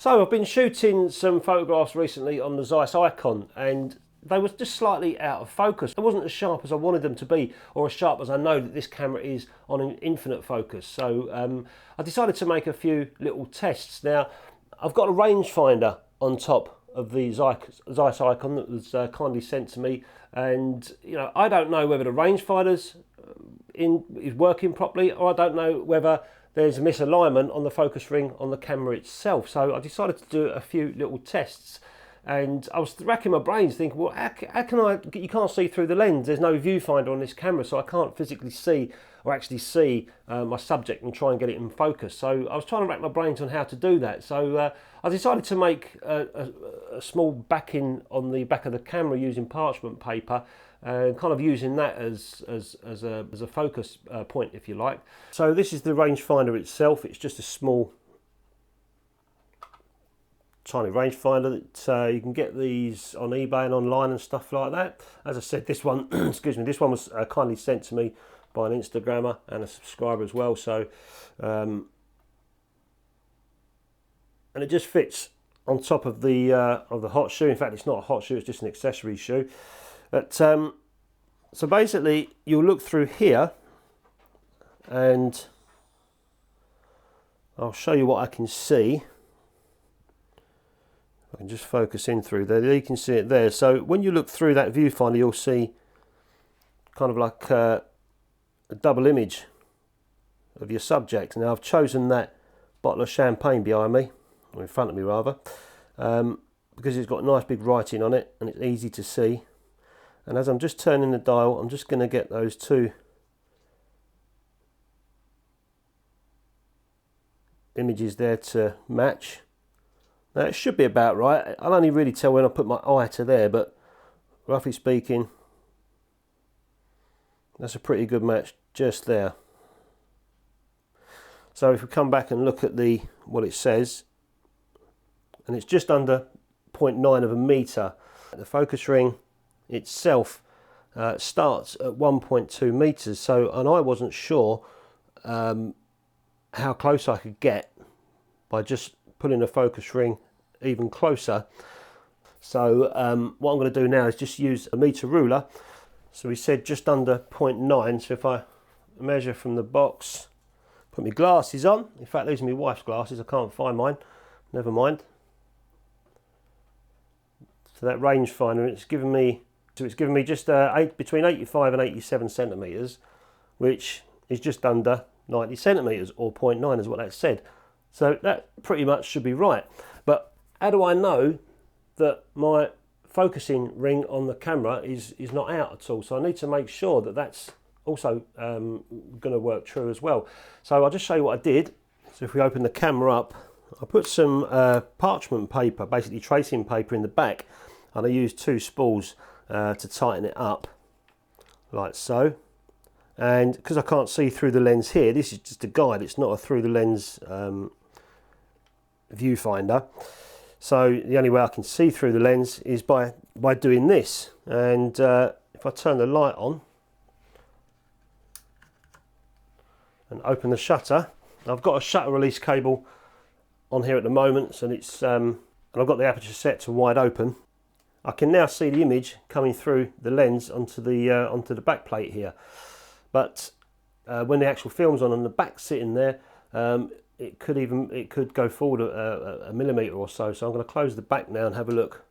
So I've been shooting some photographs recently on the Zeiss Ikon, and they were just slightly out of focus. They wasn't as sharp as I wanted them to be, or as sharp as I know that this camera is on an infinite focus. So I decided to make a few little tests. Now, I've got a rangefinder on top of the Zeiss Ikon that was kindly sent to me, and I don't know whether the rangefinder's is working properly, or I don't know whether there's a misalignment on the focus ring on the camera itself. So I decided to do a few little tests, and I was racking my brains thinking, well, how can you can't see through the lens. There's no viewfinder on this camera, so I can't physically see or actually see my subject and try and get it in focus. So I was trying to rack my brains on how to do that. So I decided to make a small backing on the back of the camera using parchment paper, and kind of using that as a focus point, if you like. So this is the rangefinder itself. It's just a small, tiny rangefinder that you can get these on eBay and online and stuff like that. As I said, this one, excuse me, this one was kindly sent to me by an Instagrammer and a subscriber as well. So, and it just fits on top of the hot shoe. In fact, it's not a hot shoe; it's just an accessory shoe. But so basically, you'll look through here, and I'll show you what I can see. I can just focus in through there. You can see it there. So when you look through that viewfinder, you'll see kind of like a double image of your subject. Now I've chosen that bottle of champagne behind me, or in front of me rather, because it's got nice big writing on it and it's easy to see. And as I'm just turning the dial, I'm just going to get those two images there to match. Now it should be about right. I'll only really tell when I put my eye to there, but roughly speaking, that's a pretty good match just there. So if we come back and look at what it says, and it's just under 0.9 of a meter. The focus ring itself starts at 1.2 meters. So, and I wasn't sure how close I could get by just pulling the focus ring even closer. So what I'm going to do now is just use a meter ruler. So we said just under 0.9. So if I measure from the box, put my glasses on. In fact, these are my wife's glasses. I can't find mine. Never mind. So that rangefinder, it's given me just between 85 and 87 centimeters, which is just under 90 centimeters, or 0.9 is what that said. So that pretty much should be right. But how do I know that my focusing ring on the camera is not out at all? So I need to make sure that that's also going to work true as well. So I'll just show you what I did. So if we open the camera up, I put some parchment paper, basically tracing paper, in the back, and I used two spools to tighten it up, like so. And because I can't see through the lens here, this is just a guide, it's not a through the lens viewfinder. So the only way I can see through the lens is by doing this. And if I turn the light on and open the shutter, I've got a shutter release cable on here at the moment, so it's and I've got the aperture set to wide open. I can now see the image coming through the lens onto the back plate here. But when the actual film's on and the back's sitting there, it could go forward a millimetre or so. So I'm going to close the back now and have a look.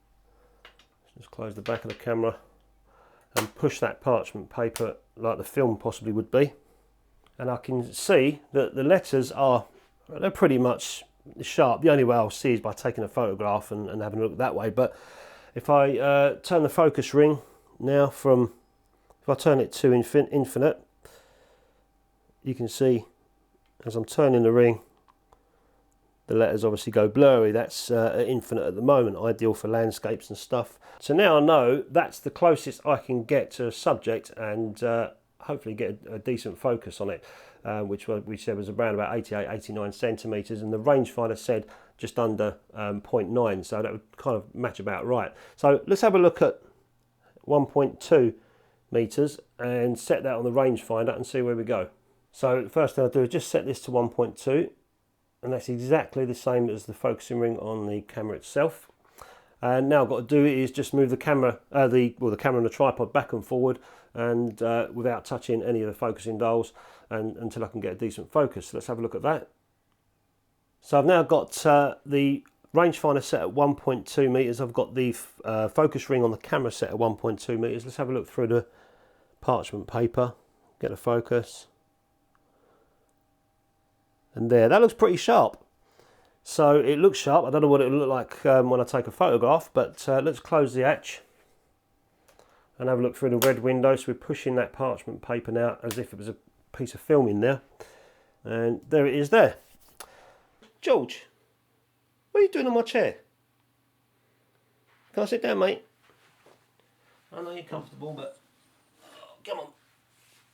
Just close the back of the camera and push that parchment paper like the film possibly would be. And I can see that the letters they're pretty much sharp. The only way I'll see is by taking a photograph and having a look that way. But if I turn the focus ring now if I turn it to infinite, you can see as I'm turning the ring, the letters obviously go blurry. That's at infinite at the moment, ideal for landscapes and stuff. So now I know that's the closest I can get to a subject, and hopefully get a decent focus on it, which we said was around about 88, 89 centimeters, and the rangefinder said just under 0.9, so that would kind of match about right. So let's have a look at 1.2 meters and set that on the rangefinder and see where we go. So the first thing I'll do is just set this to 1.2, and that's exactly the same as the focusing ring on the camera itself. And now I've got to do is just move the camera, the camera and the tripod back and forward, and without touching any of the focusing dials, and until I can get a decent focus. So let's have a look at that. So I've now got the rangefinder set at 1.2 meters. I've got the focus ring on the camera set at 1.2 meters. Let's have a look through the parchment paper, get a focus, and there, that looks pretty sharp. So it looks sharp. I don't know what it will look like when I take a photograph, but let's close the hatch and have a look through the red window. So we're pushing that parchment paper now as if it was a piece of film in there, and there it is there. George, what are you doing on my chair? Can I sit down, mate? I know you're comfortable, but oh, come on.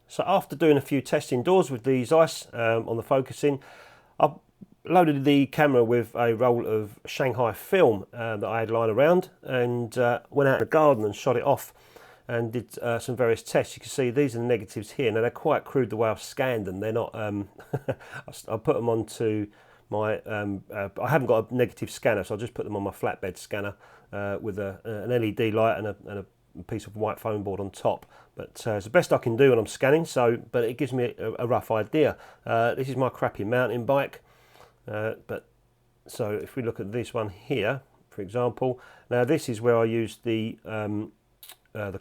So after doing a few tests indoors with the Zeiss on the focusing, I've loaded the camera with a roll of Shanghai film that I had lying around, and went out in the garden and shot it off and did some various tests. You can see these are the negatives here. Now they're quite crude the way I've scanned them. They're not, I put them onto my, I haven't got a negative scanner, so I'll just put them on my flatbed scanner with an LED light and a piece of white foam board on top. But it's the best I can do when I'm scanning, but it gives me a rough idea. This is my crappy mountain bike, so if we look at this one here, for example, now this is where I used the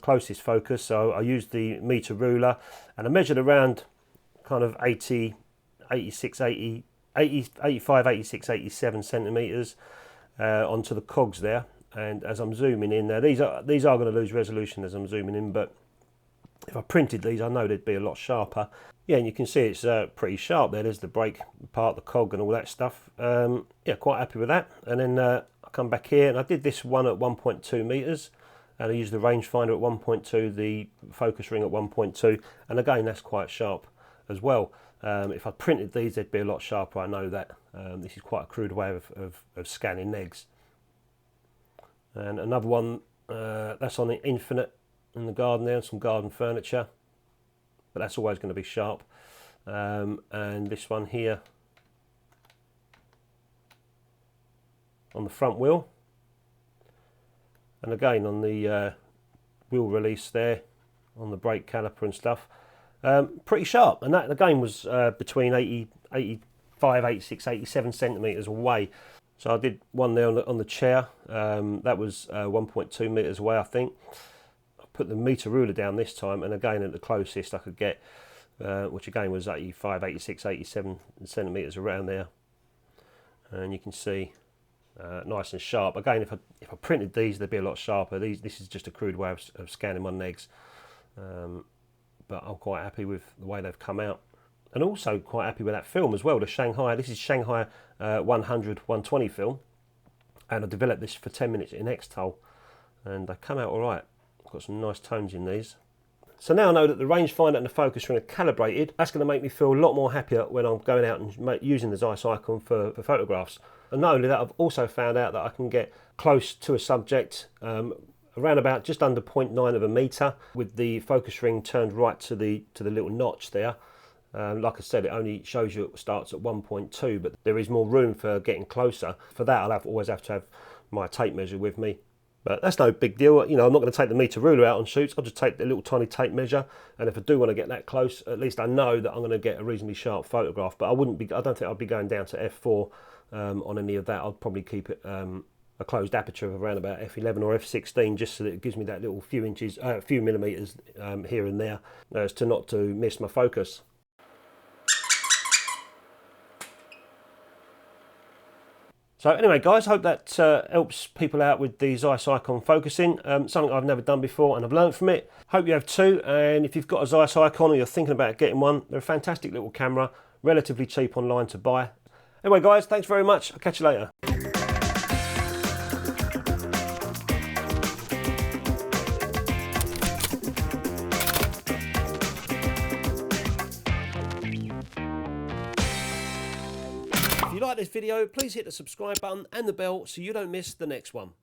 closest focus. So I used the meter ruler and I measured around kind of 85, 86, 87 centimeters onto the cogs there. And as I'm zooming in there, these are going to lose resolution as I'm zooming in, but if I printed these, I know they'd be a lot sharper. Yeah, and you can see it's pretty sharp there. There's the brake part, the cog and all that stuff. Yeah, quite happy with that. And then I come back here and I did this one at 1.2 meters, and I used the rangefinder at 1.2, the focus ring at 1.2, and again that's quite sharp as well. If I printed these, they'd be a lot sharper, I know that. This is quite a crude way of scanning negs. And another one, that's on the Infinite in the garden there, some garden furniture, but that's always going to be sharp. And this one here on the front wheel, and again on the wheel release there, on the brake caliper and stuff, pretty sharp. And that again was between 85, 86, 87 centimeters away. So I did one there on the chair, that was 1.2 meters away, I think. I put the meter ruler down this time, and again at the closest I could get, which again was 85, 86, 87 centimeters around there. And you can see nice and sharp. Again, if I printed these, they'd be a lot sharper. This is just a crude way of scanning my negs, but I'm quite happy with the way they've come out. And also quite happy with that film as well, the Shanghai. This is Shanghai 100/120 film, and I developed this for 10 minutes in X-Tol, and they come out all right. I've got some nice tones in these. So now I know that the rangefinder and the focus ring are calibrated. That's going to make me feel a lot more happier when I'm going out and using the Zeiss Ikon for photographs. And not only that, I've also found out that I can get close to a subject around about just under 0.9 of a meter with the focus ring turned right to the little notch there. Like I said, it only shows you it starts at 1.2, but there is more room for getting closer. For that, I'll always have to have my tape measure with me. But that's no big deal. You know, I'm not going to take the meter ruler out on shoots. I'll just take the little tiny tape measure, and if I do want to get that close, at least I know that I'm going to get a reasonably sharp photograph. But I don't think I'd be going down to f4 on any of that. I'd probably keep it a closed aperture of around about f11 or f16, just so that it gives me that little few inches, few millimeters here and there, as to not to miss my focus. So anyway, guys, hope that helps people out with the Zeiss Ikon focusing. Something I've never done before, and I've learned from it. Hope you have too. And if you've got a Zeiss Ikon or you're thinking about getting one, they're a fantastic little camera, relatively cheap online to buy. Anyway, guys, thanks very much. I'll catch you later. If you like this video, please hit the subscribe button and the bell so you don't miss the next one.